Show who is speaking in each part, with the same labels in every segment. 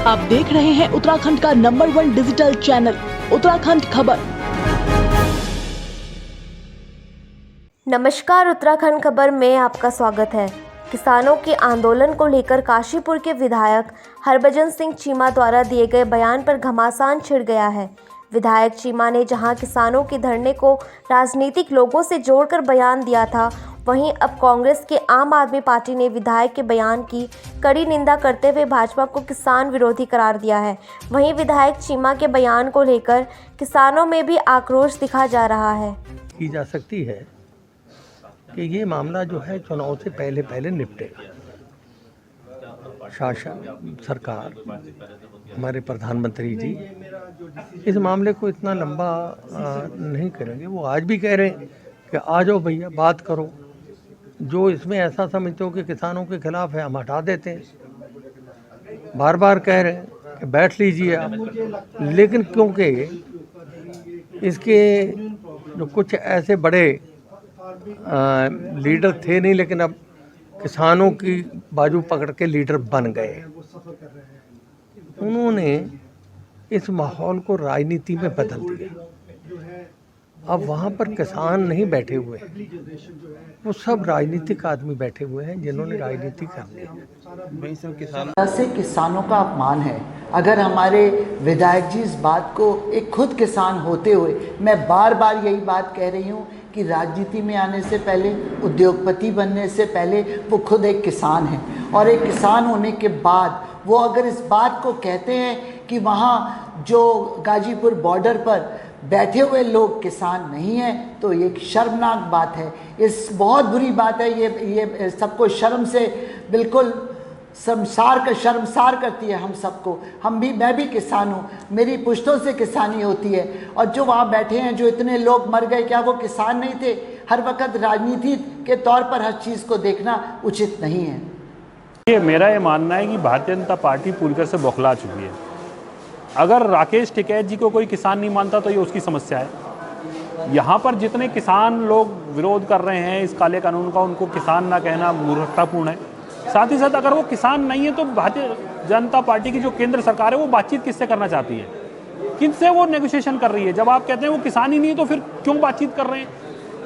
Speaker 1: आप देख रहे हैं उत्तराखंड का नंबर 1 डिजिटल चैनल उत्तराखंड खबर।
Speaker 2: नमस्कार, उत्तराखंड खबर में आपका स्वागत है। किसानों के आंदोलन को लेकर काशीपुर के विधायक हरभजन सिंह चीमा द्वारा दिए गए बयान पर घमासान छिड़ गया है। विधायक चीमा ने जहां किसानों के धरने को राजनीतिक लोगों से जोड़कर बयान दिया था, वहीं अब कांग्रेस के आम आदमी पार्टी ने विधायक के बयान की कड़ी निंदा करते हुए भाजपा को किसान विरोधी करार दिया है। वहीं विधायक चीमा के बयान को लेकर किसानों में भी आक्रोश दिखा जा रहा है।
Speaker 3: की जा सकती है कि ये मामला जो है चुनाव से पहले निपटेगा। शासन, सरकार, हमारे प्रधानमंत्री जी इस मामले को इतना लंबा नहीं करेंगे। वो आज भी कह रहे हैं कि आ जाओ भैया बात करो, जो इसमें ऐसा समझते हो कि किसानों के खिलाफ है हम हटा देते हैं। बार बार कह रहे हैं कि बैठ लीजिए आप, लेकिन क्योंकि इसके जो कुछ ऐसे बड़े लीडर थे नहीं, लेकिन अब किसानों की बाजू पकड़ के लीडर बन गए। उन्होंने इस माहौल को राजनीति में बदल दिया। अब वहाँ पर किसान नहीं बैठे हुए हैं, वो सब राजनीतिक आदमी बैठे हुए हैं जिन्होंने राजनीति करनी है।
Speaker 4: से किसानों का अपमान है। अगर हमारे विधायक जी इस बात को एक खुद किसान होते हुए, मैं बार बार यही बात कह रही हूँ कि राजनीति में आने से पहले, उद्योगपति बनने से पहले वो खुद एक किसान है, और एक किसान होने के बाद वो अगर इस बात को कहते हैं कि वहाँ जो गाजीपुर बॉर्डर पर बैठे हुए लोग किसान नहीं हैं, तो ये शर्मनाक बात है। इस बहुत बुरी बात है। ये सबको शर्म से बिल्कुल शर्मसार करती है हम सबको। मैं भी किसान हूँ, मेरी पुश्तों से किसानी होती है। और जो वहाँ बैठे हैं, जो इतने लोग मर गए, क्या वो किसान नहीं थे? हर वक्त राजनीति के तौर पर हर चीज़ को देखना उचित नहीं है।
Speaker 5: मेरा ये मानना है कि भारतीय जनता पार्टी पूरी तरह से बौखला चुकी है। अगर राकेश टिकैत जी को कोई किसान नहीं मानता तो ये उसकी समस्या है। यहाँ पर जितने किसान लोग विरोध कर रहे हैं इस काले कानून का, उनको किसान ना कहना मूर्खतापूर्ण है। साथ ही साथ अगर वो किसान नहीं है तो भारतीय जनता पार्टी की जो केंद्र सरकार है वो बातचीत किससे करना चाहती है, किनसे वो नेगोशिएशन कर रही है? जब आप कहते हैं वो किसान ही नहीं है तो फिर क्यों बातचीत कर रहे हैं?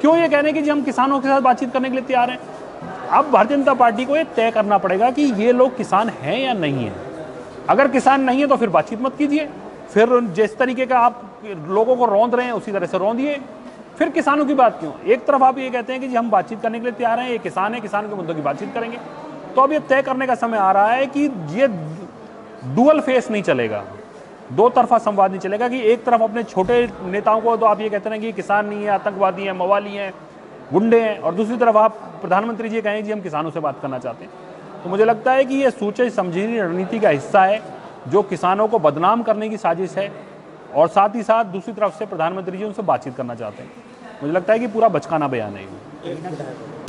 Speaker 5: क्यों ये कह रहे हैं कि जी हम किसानों के साथ बातचीत करने के लिए तैयार हैं? अब भारतीय जनता पार्टी को ये तय करना पड़ेगा कि ये लोग किसान हैं या नहीं है। अगर किसान नहीं है तो फिर बातचीत मत कीजिए। फिर जिस तरीके का आप लोगों को रौंद रहे हैं उसी तरह से रौंदिए। फिर किसानों की बात क्यों? एक तरफ आप ये कहते हैं कि जी हम बातचीत करने के लिए तैयार हैं, ये किसान है, किसान के मुद्दों की बातचीत करेंगे। तो अब ये तय करने का समय आ रहा है कि ये डुअल फेस नहीं चलेगा, दो तरफा संवाद नहीं चलेगा कि एक तरफ अपने छोटे नेताओं को तो आप ये कहते हैं कि किसान नहीं है, आतंकवादी हैं, मवाली हैं, गुंडे हैं, और दूसरी तरफ आप प्रधानमंत्री जी कहें जी हम किसानों से बात करना चाहते हैं। तो मुझे लगता है कि ये सोचे समझी रणनीति का हिस्सा है जो किसानों को बदनाम करने की साजिश है, और साथ ही साथ दूसरी तरफ से प्रधानमंत्री जी उनसे बातचीत करना चाहते हैं। मुझे लगता है कि पूरा बचकाना बयान है।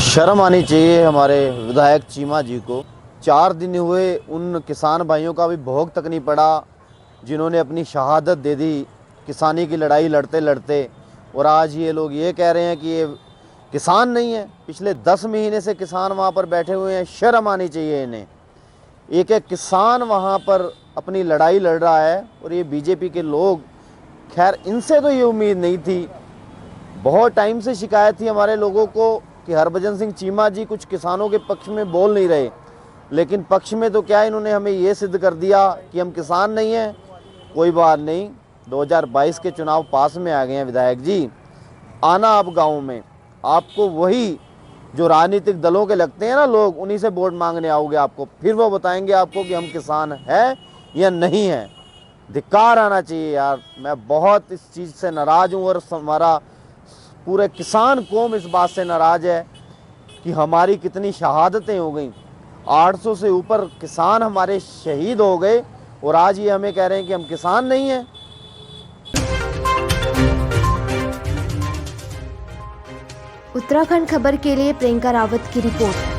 Speaker 6: शर्म आनी चाहिए हमारे विधायक चीमा जी को। 4 दिन हुए, उन किसान भाइयों का भी भोग तक नहीं पड़ा जिन्होंने अपनी शहादत दे दी किसानी की लड़ाई लड़ते लड़ते, और आज ये लोग ये कह रहे हैं कि ये किसान नहीं है। पिछले 10 महीने से किसान वहाँ पर बैठे हुए हैं। शर्म आनी चाहिए इन्हें। एक किसान वहाँ पर अपनी लड़ाई लड़ रहा है, और ये बीजेपी के लोग, खैर इनसे तो ये उम्मीद नहीं थी। बहुत टाइम से शिकायत थी हमारे लोगों को कि हरभजन सिंह चीमा जी कुछ किसानों के पक्ष में बोल नहीं रहे, लेकिन पक्ष में तो क्या इन्होंने हमें ये सिद्ध कर दिया कि हम किसान नहीं हैं। कोई बात नहीं, 2022 के चुनाव पास में आ गए हैं विधायक जी। आना आप गाँव में, आपको वही जो राजनीतिक दलों के लगते हैं ना लोग, उन्हीं से वोट मांगने आओगे आपको, फिर वो बताएंगे आपको कि हम किसान हैं या नहीं हैं। धिक्कार आना चाहिए यार। मैं बहुत इस चीज़ से नाराज़ हूँ, और हमारा पूरे किसान कौम इस बात से नाराज़ है कि हमारी कितनी शहादतें हो गई। 800 से ऊपर किसान हमारे शहीद हो गए, और आज ये हमें कह रहे हैं कि हम किसान नहीं हैं।
Speaker 2: उत्तराखंड खबर के लिए प्रियंका रावत की रिपोर्ट।